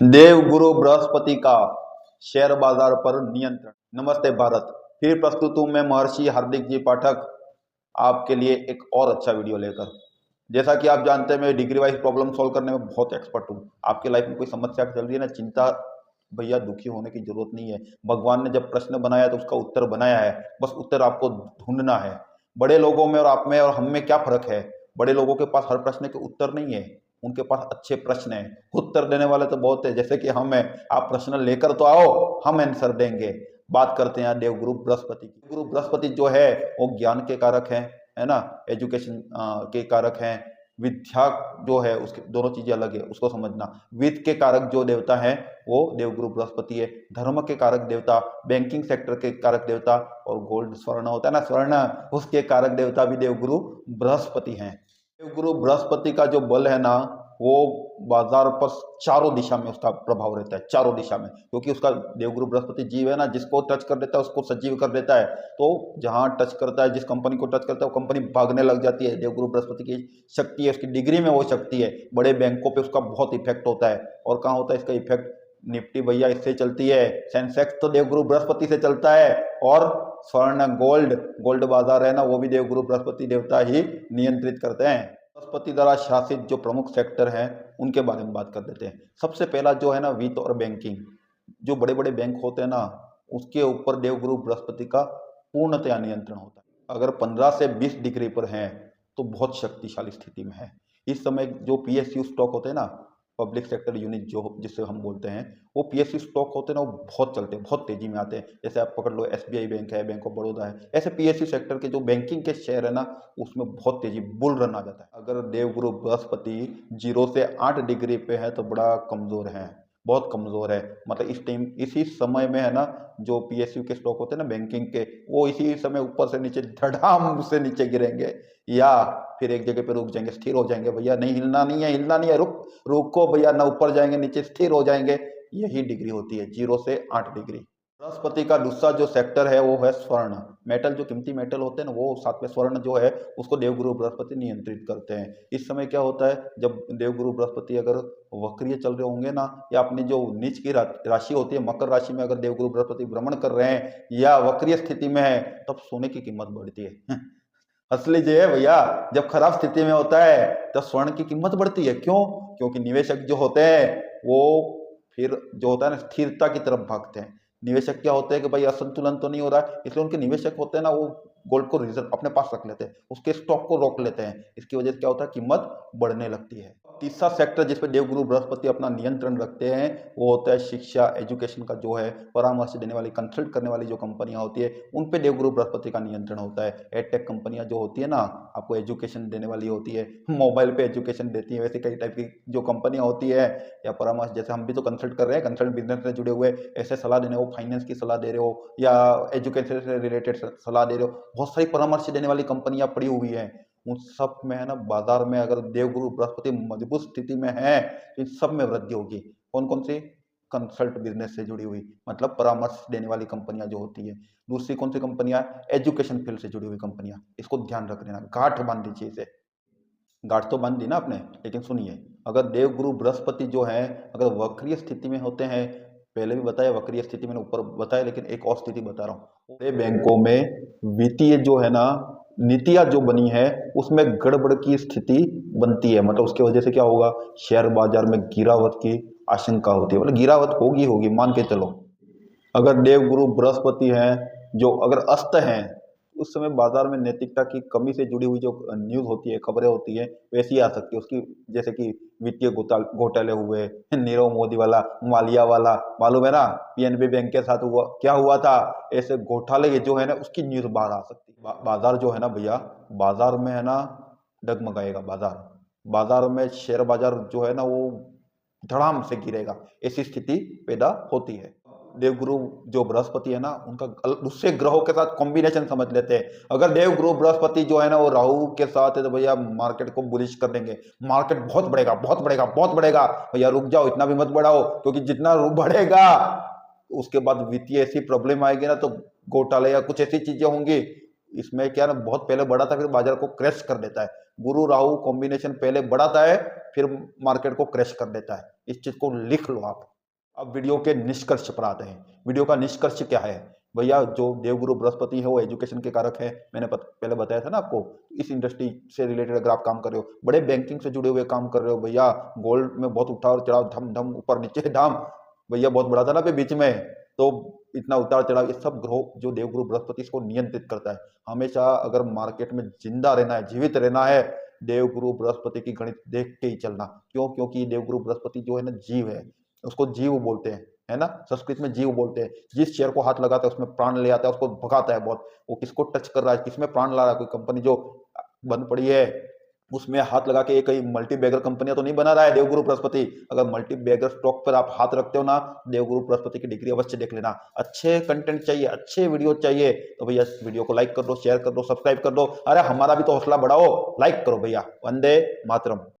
देवगुरु बृहस्पति का शेयर बाजार पर नियंत्रण। नमस्ते भारत, फिर प्रस्तुत हूं मैं महर्षि हार्दिक जी पाठक आपके लिए एक और अच्छा वीडियो लेकर। जैसा कि आप जानते हैं, मैं डिग्री वाइज प्रॉब्लम सॉल्व करने में बहुत एक्सपर्ट हूं। आपकी लाइफ में कोई समस्या चल रही है ना, चिंता भैया दुखी होने की जरूरत नहीं है। भगवान ने जब प्रश्न बनाया तो उसका उत्तर बनाया है, बस उत्तर आपको ढूंढना है। बड़े लोगों में और आप में और हम में क्या फर्क है? बड़े लोगों के पास हर प्रश्न के उत्तर नहीं है, उनके पास अच्छे प्रश्न हैं। उत्तर देने वाले तो बहुत है, जैसे कि हम हैं। आप प्रश्न लेकर तो आओ, हम आंसर देंगे। बात करते हैं देवगुरु बृहस्पति की। गुरु बृहस्पति जो है वो ज्ञान के कारक है ना, एजुकेशन के कारक हैं। विद्या जो है उसके दोनों चीजें अलग है, उसको समझना। वित्त के कारक जो देवता है वो देवगुरु बृहस्पति है। धर्म के कारक देवता, बैंकिंग सेक्टर के कारक देवता, और गोल्ड स्वर्ण होता है ना, स्वर्ण, उसके कारक देवता भी देवगुरु बृहस्पति हैं। देवगुरु बृहस्पति का जो बल है ना, वो बाजार पर चारों दिशा में उसका प्रभाव रहता है, चारों दिशा में। क्योंकि उसका देवगुरु बृहस्पति जीव है ना, जिसको टच कर देता है उसको सजीव कर देता है। तो जहां टच करता है, जिस कंपनी को टच करता है वो कंपनी भागने लग जाती है। देवगुरु बृहस्पति की शक्ति है, उसकी डिग्री में वो शक्ति है। बड़े बैंकों पे उसका बहुत इफेक्ट होता है। और कहाँ होता है इसका इफेक्ट? निफ्टी भैया इससे चलती है, सेंसेक्स तो देवगुरु बृहस्पति से चलता है। और स्वर्ण, गोल्ड बाजार है ना, वो भी देवगुरु बृहस्पति देवता ही नियंत्रित करते हैं। बृहस्पति द्वारा शासित जो प्रमुख सेक्टर हैं उनके बारे में बात कर देते हैं। सबसे पहला जो है ना, वित्त और बैंकिंग। जो बड़े बड़े बैंक होते हैं ना, उसके ऊपर देवगुरु बृहस्पति का पूर्णतया नियंत्रण होता है। अगर 15 से 20 डिग्री पर हैं तो बहुत शक्तिशाली स्थिति में है। इस समय जो पीएसयू स्टॉक होते हैं ना, पब्लिक सेक्टर यूनिट जो जिससे हम बोलते हैं, वो पीएसयू स्टॉक होते हैं ना, वो बहुत चलते हैं, बहुत तेजी में आते हैं। जैसे आप पकड़ लो, एसबीआई बैंक है, बैंक ऑफ बड़ौदा है, ऐसे पीएसयू सेक्टर के जो बैंकिंग के शेयर है ना, उसमें बहुत तेजी, बुल रन आ जाता है। अगर देवगुरु बृहस्पति 0 से 8 डिग्री पे है तो बड़ा कमजोर है, बहुत कमजोर है। मतलब इस टाइम, इसी समय में है ना, जो पीएसयू के स्टॉक होते हैं ना बैंकिंग के, वो इसी समय ऊपर से नीचे धड़ाम से नीचे गिरेंगे, या फिर एक जगह पे रुक जाएंगे, स्थिर हो जाएंगे। भैया नहीं हिलना नहीं है, हिलना नहीं है, रुको भैया, ना ऊपर जाएंगे नीचे स्थिर हो जाएंगे। यही डिग्री होती है 0 से 8 डिग्री। बृहस्पति का दूसरा जो सेक्टर है वो है स्वर्ण। मेटल, जो कीमती मेटल होते हैं ना, वो साथ में स्वर्ण जो है उसको देवगुरु बृहस्पति नियंत्रित करते हैं। इस समय क्या होता है, जब देवगुरु बृहस्पति अगर वक्रीय चल रहे होंगे ना, या अपनी जो नीच की राशि होती है मकर राशि में, अगर देवगुरु बृहस्पति भ्रमण कर रहे हैं या वक्रीय स्थिति में है, तब सोने की कीमत बढ़ती है। असली जो है भैया, जब खराब स्थिति में होता है तब स्वर्ण की कीमत बढ़ती है। क्यों? क्योंकि निवेशक जो होते हैं वो फिर जो होता है ना, स्थिरता की तरफ भागते हैं। निवेशक क्या होते हैं कि भाई असंतुलन तो नहीं हो रहा है, इसलिए उनके निवेशक होते हैं ना, वो गोल्ड को रिजर्व अपने पास रख लेते हैं, उसके स्टॉक को रोक लेते हैं। इसकी वजह से क्या होता है, कीमत बढ़ने लगती है। तीसरा सेक्टर जिसपे देवगुरु बृहस्पति अपना नियंत्रण रखते हैं वो होता है शिक्षा, एजुकेशन का जो है परामर्श देने वाली, कंसल्ट करने वाली जो कंपनियां होती है, उन पे देवगुरु बृहस्पति का नियंत्रण होता है। एडटेक कंपनियां जो होती है ना, आपको एजुकेशन देने वाली होती है, मोबाइल पे एजुकेशन देती है, वैसे कई टाइप की जो कंपनियां होती है, या परामर्श, जैसे हम भी तो कंसल्ट कर रहे हैं, कंसल्ट बिजनेस से जुड़े हुए, ऐसे सलाह देने हो, फाइनेंस की सलाह दे रहे हो या एजुकेशन से रिलेटेड सलाह दे रहे हो, बहुत सारी परामर्श देने वाली कंपनियां पड़ी हुई हैं। उन सब में है ना, बाजार में अगर देवगुरु बृहस्पति मजबूत स्थिति में है तो इन सब में वृद्धि होगी। कौन कौन सी? कंसल्ट बिजनेस से जुड़ी हुई, मतलब परामर्श देने वाली कंपनियां जो होती है। दूसरी कौन सी कंपनियां? एजुकेशन फील्ड से जुड़ी हुई कंपनियां। इसको ध्यान रख लेना, गांठ बांध दीजिए इसे। गांठ तो बांध दी ना आपने, लेकिन सुनिए, अगर देवगुरु बृहस्पति जो है अगर वक्रीय स्थिति में होते हैं, पहले भी बताया वक्रीय स्थिति में ऊपर बताया, लेकिन एक और स्थिति बता रहा हूँ। बड़े बैंकों में वित्तीय जो है ना, नीतियां जो बनी है उसमें गड़बड़ की स्थिति बनती है। मतलब उसकी वजह से क्या होगा, शेयर बाजार में गिरावट की आशंका होती है। मतलब गिरावट होगी होगी, मान के चलो। अगर देवगुरु बृहस्पति हैं जो अगर अस्त हैं, उस समय बाजार में नैतिकता की कमी से जुड़ी हुई जो न्यूज होती है, खबरें होती है, वैसी आ सकती है उसकी। जैसे कि वित्तीय घोटाले हुए, नीरव मोदी वाला, मालिया वाला, मालूम है ना, पीएनबी बैंक के साथ हुआ क्या हुआ था, ऐसे घोटाले जो है ना उसकी न्यूज बाहर आ सकती है। बाजार जो है ना भैया, बाजार में है ना डगमगाएगा। बाजार में शेयर बाजार जो है ना वो धड़ाम से गिरेगा, ऐसी स्थिति पैदा होती है। देवगुरु जो बृहस्पति है ना, उनका दूसरे ग्रहों के साथ कॉम्बिनेशन समझ लेते हैं। अगर देवगुरु बृहस्पति जो है ना वो राहु के साथ है तो भैया मार्केट को बुलिश कर देंगे। मार्केट बहुत बढ़ेगा, बहुत बढ़ेगा, बहुत बढ़ेगा। भैया रुक जाओ, इतना भी मत बढ़ाओ, क्योंकि जितना बढ़ेगा उसके बाद वित्तीय ऐसी प्रॉब्लम आएगी ना, तो घोटाले या कुछ ऐसी चीजें होंगी। इसमें क्या ना, बहुत पहले बढ़ा था फिर बाजार को क्रैश कर देता है। गुरु राहु कॉम्बिनेशन पहले बढ़ाता है फिर मार्केट को क्रैश कर देता है। इस चीज को लिख लो आप। अब वीडियो के निष्कर्ष पर आते हैं। वीडियो का निष्कर्ष क्या है भैया? जो देवगुरु बृहस्पति है वो एजुकेशन के कारक है। मैंने पहले बताया था ना आपको। इस इंडस्ट्री से रिलेटेड अगर आप काम कर रहे हो, बड़े बैंकिंग से जुड़े हुए काम कर रहे हो भैया, गोल्ड में बहुत उठार चढ़ाव, धम धम ऊपर नीचे धाम, भैया बहुत बड़ा था ना बीच में, तो इतना उतार चढ़ाव, ये सब ग्रह जो देवगुरु बृहस्पति इसको नियंत्रित करता है। हमेशा अगर मार्केट में जिंदा रहना है, जीवित रहना है, देवगुरु बृहस्पति की गणित देख के ही चलना। क्यों? क्योंकि देवगुरु बृहस्पति जो है ना, जीव है, उसको जीव बोलते हैं, है ना, संस्कृत में जीव बोलते हैं। जिस शेयर को हाथ लगाता है उसमें प्राण ले आता है, उसको भगाता है बहुत। वो किसको टच कर रहा है, किसमें प्राण ला रहा है? कोई कंपनी जो बंद पड़ी है उसमें हाथ लगा के, ये कई मल्टी बैगर कंपनियां तो नहीं बना रहा है देवगुरु बृहस्पति। अगर मल्टी बैगर स्टॉक पर आप हाथ रखते हो ना, देवगुरु बृहस्पति की डिग्री अवश्य देख लेना। अच्छे कंटेंट चाहिए, अच्छे वीडियो चाहिए तो भैया वीडियो को लाइक कर दो, शेयर कर दो, सब्सक्राइब कर दो। अरे हमारा भी तो हौसला बढ़ाओ, लाइक करो भैया। वंदे मातरम।